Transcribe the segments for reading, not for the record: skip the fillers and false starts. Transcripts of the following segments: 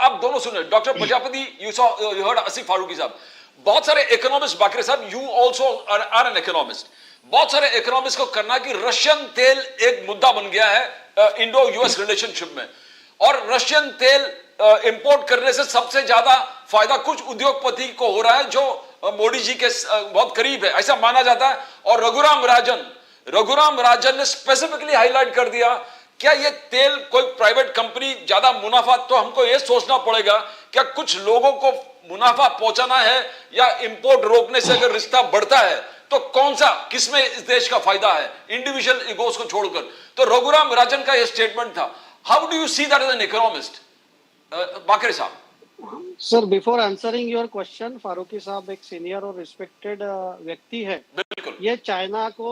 आप दोनों सुने, doctor Prajapati, you heard Asif Farooqui साहब, बहुत सारे इकोनॉमिस्ट, बाकरे साहब you also are an economist, बहुत सारे इकोनॉमिस्ट को करना कि रशियन तेल एक मुद्दा बन गया है इंडो यूएस रिलेशनशिप में, और रशियन तेल इंपोर्ट करने से सबसे ज्यादा फायदा कुछ उद्योगपति को हो रहा है जो मोदी जी के बहुत करीब है, ऐसा माना जाता है। और रघुराम राजन ने स्पेसिफिकली हाईलाइट कर दिया, क्या ये तेल कोई प्राइवेट कंपनी ज्यादा मुनाफा, तो हमको ये सोचना पड़ेगा क्या कुछ लोगों को मुनाफा पहुंचाना है या इंपोर्ट रोकने से अगर रिश्ता बढ़ता है तो कौन सा, किसमें इस देश का फायदा है, इंडिविजुअल इगोस को छोड़कर। तो रघुराम राजन का यह स्टेटमेंट था। How do you see that as an economist, Bakre sahab? Sir, before answering your question, Farooqui sahab एक सीनियर और रिस्पेक्टेड व्यक्ति है। बिल्कुल। ये चाइना को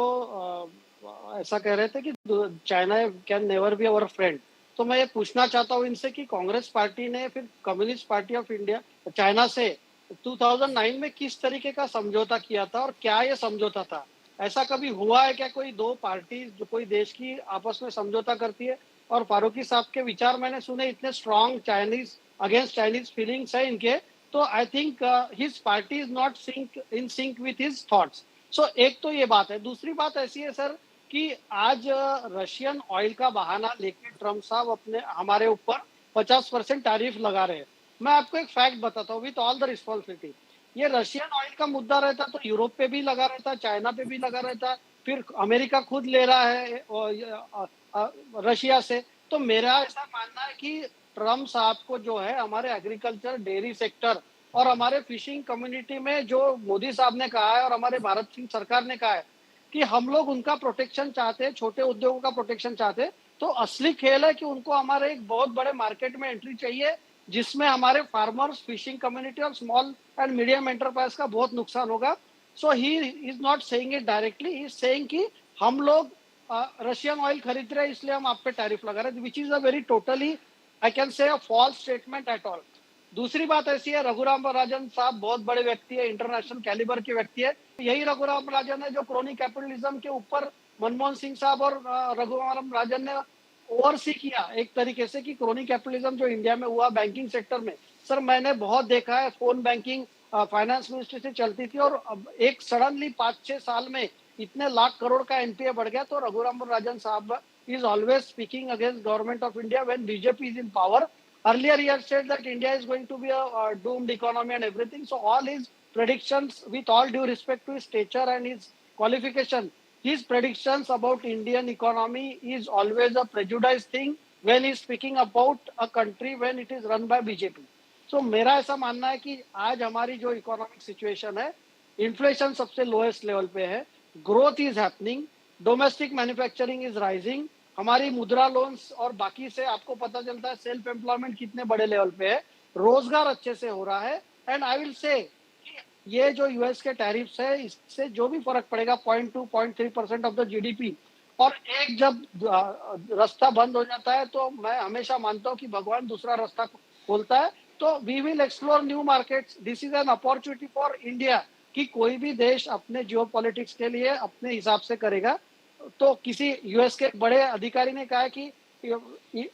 ऐसा कह रहे थे कि China can never be our friend. तो मैं ये पूछना चाहता हूँ इनसे कि कांग्रेस पार्टी ने फिर communist party of India China से 2009 में किस तरीके का समझौता किया था और क्या ये समझौता था? ऐसा कभी हुआ है क्या कोई दो पार्टी जो कोई देश की आपस में समझौता करती है? और फारूकी साहब के विचार मैंने सुने, इतने strong Chinese against Chinese feelings है इनके, तो I think his party is not in sync with his thoughts. So एक तो ये बात है। दूसरी बात ऐसी है सर कि आज रशियन ऑयल का बहाना लेके ट्रम्प साहब अपने हमारे ऊपर 50% टैरिफ लगा रहे हैं। मैं आपको एक फैक्ट बताता हूँ विथ ऑल द रिस्पॉन्सिबिलिटी, ये रशियन ऑयल का मुद्दा रहता तो यूरोप पे भी लगा रहता, चाइना पे भी लगा रहता, फिर अमेरिका खुद ले रहा है रशिया से। तो मेरा ऐसा मानना है कि ट्रम्प साहब को जो है हमारे एग्रीकल्चर, डेयरी सेक्टर और हमारे फिशिंग कम्युनिटी में जो मोदी साहब ने कहा है और हमारे भारत सिंह सरकार ने कहा है कि हम लोग उनका प्रोटेक्शन चाहते हैं, छोटे उद्योगों का प्रोटेक्शन चाहते हैं, तो असली खेल है कि उनको हमारे एक बहुत बड़े मार्केट में एंट्री चाहिए जिसमें हमारे फार्मर्स, फिशिंग कम्युनिटी और स्मॉल एंड मीडियम एंटरप्राइज का बहुत नुकसान होगा। So he is not saying it directly, he is saying कि हम लोग रशियन ऑयल खरीद रहे हैं इसलिए हम आप पे टैरिफ लगा रहे हैं, which is a very totally I can say a false statement at all. दूसरी बात ऐसी है, रघुराम राजन साहब बहुत बड़े व्यक्ति है, इंटरनेशनल कैलिबर के व्यक्ति है। यही रघुराम राजन है जो क्रोनी कैपिटलिज्म के ऊपर मनमोहन सिंह साहब और रघुराम राजन ने ओवरसी किया एक तरीके से कि क्रोनी कैपिटलिज्म जो इंडिया में हुआ बैंकिंग सेक्टर में। सर मैंने बहुत देखा है, फोन बैंकिंग फाइनेंस मिनिस्ट्री से चलती थी और एक सडनली 5-6 साल में इतने लाख करोड़ का एनपीए बढ़ गया। तो रघुराम राजन साहब is always speaking against government of India when BJP is in power. Earlier he had said that India is going to be a doomed economy and everything. So all his predictions, with all due respect to his stature and his qualification, his predictions about Indian economy is always a prejudiced thing when he is speaking about a country when it is run by BJP. So मेरा ऐसा मानना है कि आज हमारी जो economic situation है, inflation सबसे लोएस्ट लेवल पे है, growth is happening, domestic manufacturing is rising, हमारी मुद्रा लोन्स और बाकी से आपको पता चलता है सेल्फ एम्प्लॉयमेंट कितने बड़े लेवल पे है, रोजगार अच्छे से हो रहा है। एंड आई विल से ये जो यूएस के टैरिफ्स है इससे जो भी फर्क पड़ेगा 0.2-0.3% ऑफ द जीडीपी, और एक जब रास्ता बंद हो जाता है तो मैं हमेशा मानता हूँ कि भगवान दूसरा रास्ता खोलता है। तो we will explore new markets, this is an opportunity for India कि कोई भी देश अपने जियोपॉलिटिक्स के लिए अपने हिसाब से करेगा। तो किसी यूएस के बड़े अधिकारी ने कहा कि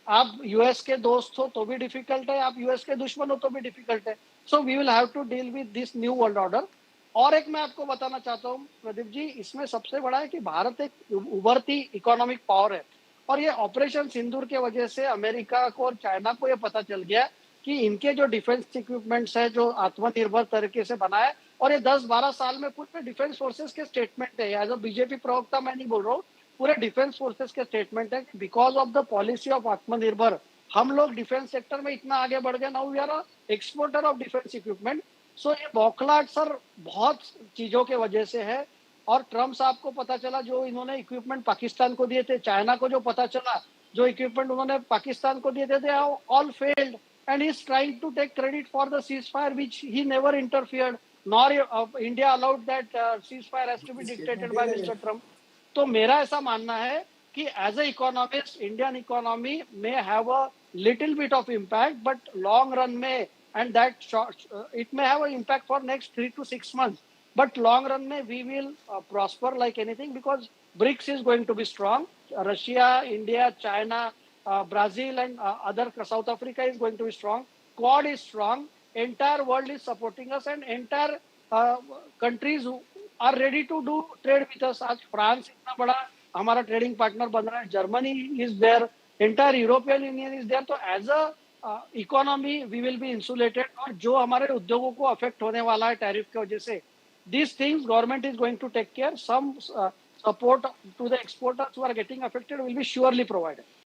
आप यूएस के दोस्त हो तो भी डिफिकल्ट है, आप यूएस के दुश्मन हो तो भी डिफिकल्ट है। So we will have to deal with this new world order. और एक मैं आपको बताना चाहता हूँ प्रदीप जी, इसमें सबसे बड़ा है कि भारत एक उभरती इकोनॉमिक पावर है और ये ऑपरेशन सिंदूर के वजह से अमेरिका को और चाइना को ये पता चल गया कि इनके जो डिफेंस इक्विपमेंट्स है जो आत्मनिर्भर तरीके से बना है, और ये 10-12 साल में पूरे डिफेंस फोर्सेस के स्टेटमेंट है, एज अ बीजेपी प्रवक्ता मैं नहीं बोल रहा हूँ, पूरे डिफेंस फोर्सेस के स्टेटमेंट है, because of the policy of आत्मनिर्भर हम लोग डिफेंस सेक्टर में इतना आगे बढ़ गए, now we are exporter of defence equipment. So ये बौखलाहट सर बहुत चीजों के वजह से है। और ट्रम्प साहब को पता चला जो इन्होंने इक्विपमेंट पाकिस्तान को दिए थे, चाइना को जो पता चला जो इक्विपमेंट उन्होंने पाकिस्तान को दिए थे, all failed and he is trying to take credit for the ceasefire which he never interfered, nor India allowed that ceasefire has to be dictated by Mr. Trump. तो मेरा ऐसा मानना है कि as a economist Indian economy may have a little bit of impact but long run में, and that short, it may have an impact for next 3 to 6 months, but long run में we will prosper like anything because BRICS is going to be strong. Russia, India, China, Brazil and other South Africa is going to be strong. quad is strong, entire world is supporting us, and entire countries who are ready to do trade with us. आज France इतना बड़ा हमारा trading partner बन रहा है, Germany is there, entire European Union is there. तो as a economy we will be insulated. और जो हमारे उद्योगों को अफेक्ट होने वाला है टैरिफ की वजह से, these things government is going to take care. Some support to the exporters who are getting affected will be surely provided.